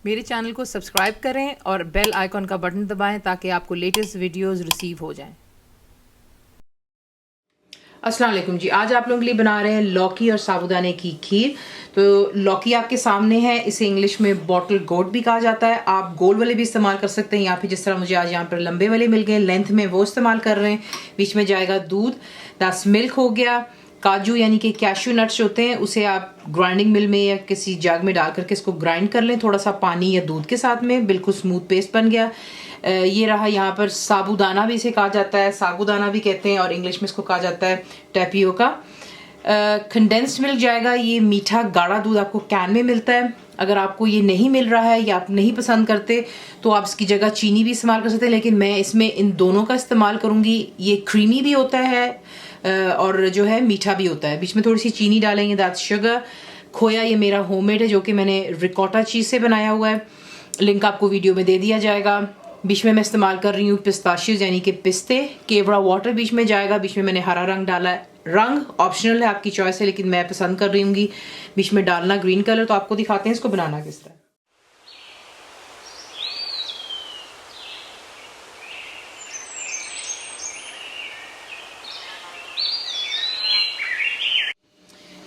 मेरे चैनल को सब्सक्राइब करें और बेल आइकॉन का बटन दबाएं ताकि आपको लेटेस्ट वीडियोस रिसीव हो जाएं। अस्सलाम वालेकुम जी, आज आप लोगों के लिए बना रहे हैं लौकी और साबूदाने की खीर। तो लौकी आपके सामने है, इसे इंग्लिश में बॉटल गोट भी कहा जाता है। आप गोल वाले भी इस्तेमाल कर सकते हैं, या फिर जिस तरह मुझे आज यहाँ पर लंबे वाले मिल गए लेंथ में, वो इस्तेमाल कर रहे हैं। बीच में जाएगा दूध, 10 मिल्क हो गया, काजू यानी कि कैश्यू नट्स होते हैं, उसे आप ग्राइंडिंग मिल में या किसी जग में डाल करके इसको ग्राइंड कर लें, थोड़ा सा पानी या दूध के साथ में, बिल्कुल स्मूथ पेस्ट बन गया। ये रहा यहाँ पर साबूदाना, भी इसे कहा जाता है, साबूदाना भी कहते हैं, और इंग्लिश में इसको कहा जाता है टैपियोका। कंडेंस्ड मिल्क जाएगा, ये मीठा गाढ़ा दूध आपको कैन में मिलता है। अगर आपको ये नहीं मिल रहा है या आप नहीं पसंद करते तो आप इसकी जगह चीनी भी इस्तेमाल कर सकते हैं, लेकिन मैं इसमें इन दोनों का इस्तेमाल करूँगी। ये क्रीमी भी होता है और जो है मीठा भी होता है। बीच में थोड़ी सी चीनी डालेंगे, दैट्स शुगर। खोया ये मेरा होममेड है, जो कि मैंने रिकॉटा चीज़ से बनाया हुआ है, लिंक आपको वीडियो में दे दिया जाएगा। बीच में मैं इस्तेमाल कर रही हूँ पिस्ताशियोज यानी कि पिस्ते। केवड़ा वाटर बीच में जाएगा, बीच में मैंने हरा रंग डाला है, रंग ऑप्शनल है, आपकी चॉइस है, लेकिन मैं पसंद कर रही हूँ बीच में डालना ग्रीन कलर। तो आपको दिखाते हैं इसको बनाना किस तरह।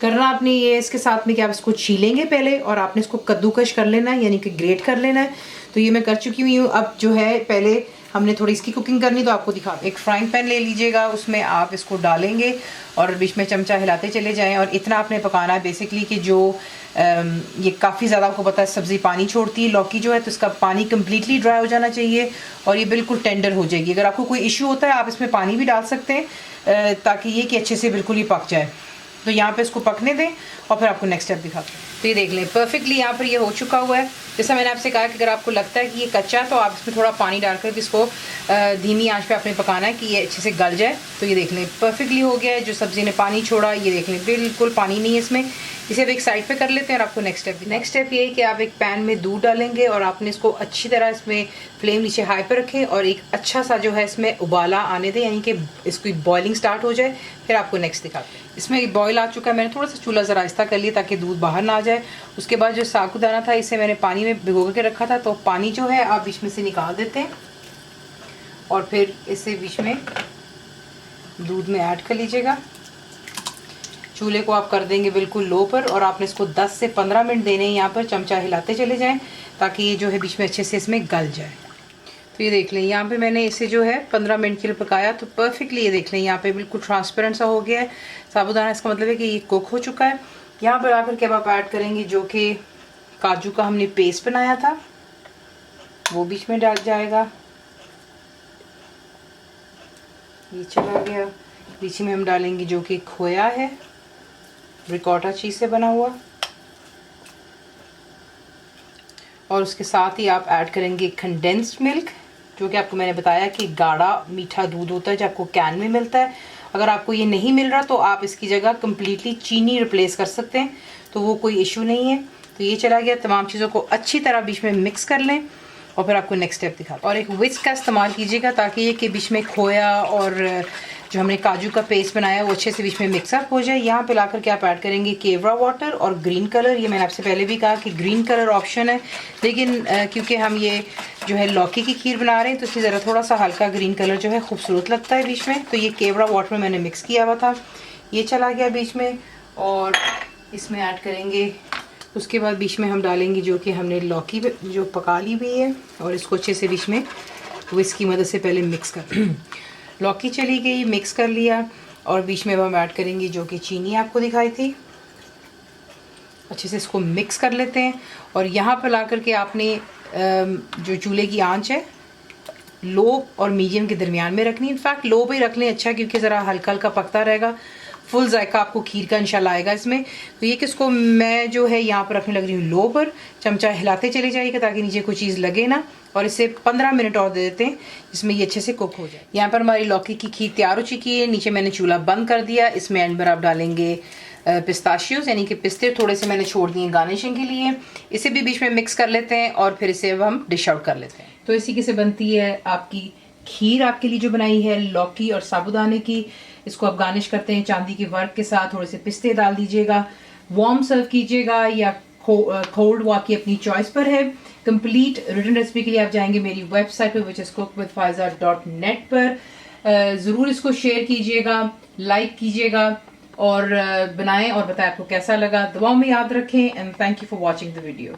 करना आपने ये इसके साथ में कि आप इसको छीलेंगे पहले, और आपने इसको कद्दूकश कर लेना है यानी कि ग्रेट कर लेना है। तो ये मैं कर चुकी हुई हूँ। अब जो है पहले हमने थोड़ी इसकी कुकिंग करनी, तो आपको दिखा, एक फ्राइंग पैन ले लीजिएगा, उसमें आप इसको डालेंगे और बीच में चमचा हिलाते चले जाएं। और इतना आपने पकाना है बेसिकली कि जो ये काफ़ी ज़्यादा, आपको पता है सब्ज़ी पानी छोड़ती है, लौकी जो है, तो इसका पानी कम्प्लीटली ड्राई हो जाना चाहिए और ये बिल्कुल टेंडर हो जाएगी। अगर आपको कोई इशू होता है आप इसमें पानी भी डाल सकते हैं, ताकि ये कि अच्छे से बिल्कुल ही पक जाए। तो यहाँ पे इसको पकने दें और फिर आपको नेक्स्ट स्टेप दिखाते हैं। तो ये देख लें परफेक्टली यहाँ पर ये हो चुका हुआ है। जैसा मैंने आपसे कहा कि अगर आपको लगता है कि ये कच्चा है तो आप इसमें थोड़ा पानी डालकर इसको धीमी आंच पे आपने पकाना है कि ये अच्छे से गल जाए। तो ये देख लें परफेक्टली हो गया है। जो सब्ज़ी ने पानी छोड़ा, ये देख लें बिल्कुल पानी नहीं है इसमें। इसे अब एक साइड पे कर लेते हैं और आपको नेक्स्ट स्टेप ये है कि आप एक पैन में दूध डालेंगे और आपने इसको अच्छी तरह, इसमें फ्लेम नीचे हाई पे रखें और एक अच्छा सा जो है इसमें उबाला आने दें, यानी कि इसकी बॉइलिंग स्टार्ट हो जाए। फिर आपको नेक्स्ट दिखाते हैं। इसमें बॉयल आ चुका है, मैंने थोड़ा सा चूल्हा ज़रा आहिस्ता कर लिया ताकि दूध बाहर ना आ जाए। उसके बाद जो साबूदाना था इसे मैंने पानी में भिगो के रखा था, तो पानी जो है आप बीच में से निकाल देते हैं और फिर इसे बीच में दूध में ऐड कर लीजिएगा। चूल्हे को आप कर देंगे बिल्कुल लो पर और आपने इसको 10 से 15 मिनट देने हैं। यहाँ पर चमचा हिलाते चले जाएं ताकि ये जो है बीच में अच्छे से इसमें गल जाए। तो ये देख लें यहाँ पे मैंने इसे जो है 15 मिनट के लिए पकाया, तो परफेक्टली ये देख लें यहाँ पे बिल्कुल ट्रांसपेरेंट सा हो गया है साबूदाना। इसका मतलब है कि ये कुक हो चुका है। यहाँ पर आकर के अब आप ऐड करेंगे जो कि काजू का हमने पेस्ट बनाया था, वो बीच में डाल जाएगा। ये चला गया। बीच में हम डालेंगे जो कि खोया है, रिकॉटा चीज़ से बना हुआ, और उसके साथ ही आप ऐड करेंगे कंडेंस्ड मिल्क, जो कि आपको मैंने बताया कि गाढ़ा मीठा दूध होता है जो आपको कैन में मिलता है। अगर आपको ये नहीं मिल रहा तो आप इसकी जगह कम्प्लीटली चीनी रिप्लेस कर सकते हैं, तो वो कोई इशू नहीं है। तो ये चला गया। तमाम चीज़ों को अच्छी तरह बीच में मिक्स कर लें और फिर आपको नेक्स्ट स्टेप दिखा। और एक विस्क का इस्तेमाल कीजिएगा ताकि ये कि बीच में खोया और जो हमने काजू का पेस्ट बनाया वो अच्छे से बीच में मिक्सअप हो जाए। यहाँ पे लाकर के आप ऐड करेंगे केवड़ा वाटर और ग्रीन कलर। ये मैंने आपसे पहले भी कहा कि ग्रीन कलर ऑप्शन है, लेकिन क्योंकि हम ये जो है लौकी की खीर बना रहे हैं तो इसलिए ज़रा थोड़ा सा हल्का ग्रीन कलर जो है खूबसूरत लगता है बीच में। तो ये केवड़ा वाटर मैंने मिक्स किया हुआ था, ये चला गया बीच में, और इसमें ऐड करेंगे। उसके बाद बीच में हम डालेंगे जो कि हमने लौकी जो पका ली हुई है, और इसको अच्छे से बीच में विस्क की मदद से पहले मिक्स कर लौकी चली गई, मिक्स कर लिया, और बीच में अब हम ऐड करेंगे जो कि चीनी आपको दिखाई थी। अच्छे से इसको मिक्स कर लेते हैं। और यहाँ पर ला करके आपने जो चूल्हे की आंच है लो और मीडियम के दरमियान में रखनी। इनफैक्ट लो पे ही रख लें अच्छा, क्योंकि ज़रा हल्का हल्का पकता रहेगा। फुल जायका आपको खीर का इंशाल्लाह आएगा इसमें। तो ये किसको मैं जो है यहाँ पर रखने लग रही हूँ लो पर, चमचा हिलाते चले जाइएगा ताकि नीचे कोई चीज़ लगे ना, और इसे 15 मिनट और दे देते हैं जिसमें ये अच्छे से कुक हो जाए। यहाँ पर हमारी लौकी की खीर तैयार हो चुकी है। नीचे मैंने चूल्हा बंद कर दिया। इसमें एंड पर आप डालेंगे पिस्ताशियोज यानी कि पिस्ते थोड़े से मैंने छोड़ दिए गार्निशिंग के लिए। इसे भी बीच में मिक्स कर लेते हैं और फिर इसे अब हम डिश आउट कर लेते हैं। तो इसी के से बनती है आपकी खीर, आपके लिए जो बनाई है लौकी और साबूदाने की। इसको आप गार्निश करते हैं चांदी के वर्क के साथ, थोड़े से पिस्ते डाल दीजिएगा, वार्म सर्व कीजिएगा या कोल्ड, वो आपकी अपनी चॉइस पर है। कंप्लीट रिटन रेसिपी के लिए आप जाएंगे मेरी वेबसाइट पर which_is_cook_with_faiza.net पर। ज़रूर इसको शेयर कीजिएगा, लाइक कीजिएगा और बनाएं और बताएं आपको कैसा लगा। दुआओं में याद रखें and thank you for watching the video.